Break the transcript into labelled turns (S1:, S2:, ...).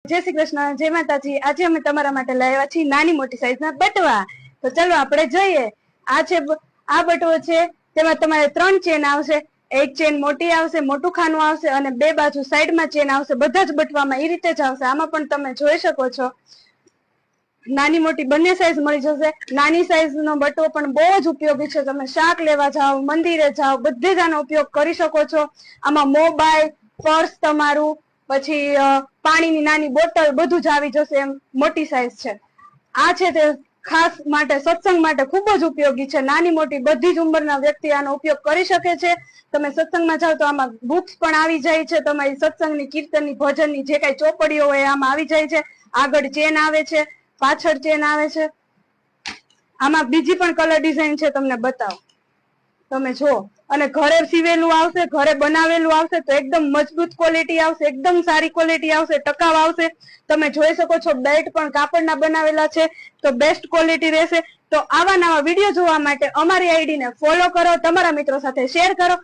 S1: જય શ્રી કૃષ્ણ, જય માતાજી। આજે અમે તમારા માટે લાવ્યા છીએ નાની મોટી સાઈઝના બટવા। તો ચલો આપણે જોઈએ। આ છે આ બટવો છે, તેમાં તમારે 3 ચેન આવશે। એક ચેન મોટી આવશે, મોટું ખાનું આવશે અને બે બાજુ સાઈડમાં ચેન આવશે। બધા જ બટવામાં એ રીતે જ આવશે। આમાં પણ તમે જોઈ શકો છો નાની મોટી બંને સાઈઝ મળી જશે। નાની સાઈઝ નો બટવો પણ બહુ જ ઉપયોગી છે। તમે શાક લેવા જાઓ, મંદિરે જાઓ, બધે જ આનો ઉપયોગ કરી શકો છો। આમાં મોબાઈલ, પર્સ તમારું, પછી પાણીની નાની બોટલ બધું જ આવી જશે। એમ મોટી સાઈઝ છે। આ છે તે ખાસ માટે સત્સંગ માટે ખૂબ જ ઉપયોગી છે। નાની મોટી બધી જ ઉંમરના વ્યક્તિ આનો ઉપયોગ કરી શકે છે। તમે સત્સંગમાં જાઓ તો આમાં બુક્સ પણ આવી જાય છે। તમારી સત્સંગની, કીર્તનની, ભજનની જે કઈ ચોપડીઓ હોય આમાં આવી જાય છે। આગળ ચેન આવે છે, પાછળ ચેન આવે છે। આમાં બીજી પણ કલર ડિઝાઇન છે, તમને બતાવો, તમે જો। અને ઘરે સીવેલું આવશે, ઘરે બનાવેલું આવશે તો એકદમ મજબૂત ક્વોલિટી આવશે, એકદમ સારી ક્વોલિટી આવશે, ટકાઉ આવશે। તમે જોઈ શકો છો બેલ્ટ પણ કાપડના બનાવેલા છે, તો બેસ્ટ ક્વોલિટી રહેશે। તો આવા નવા વિડીયો જોવા માટે અમારી આઈડીને ફોલો કરો, તમારા મિત્રો સાથે શેર કરો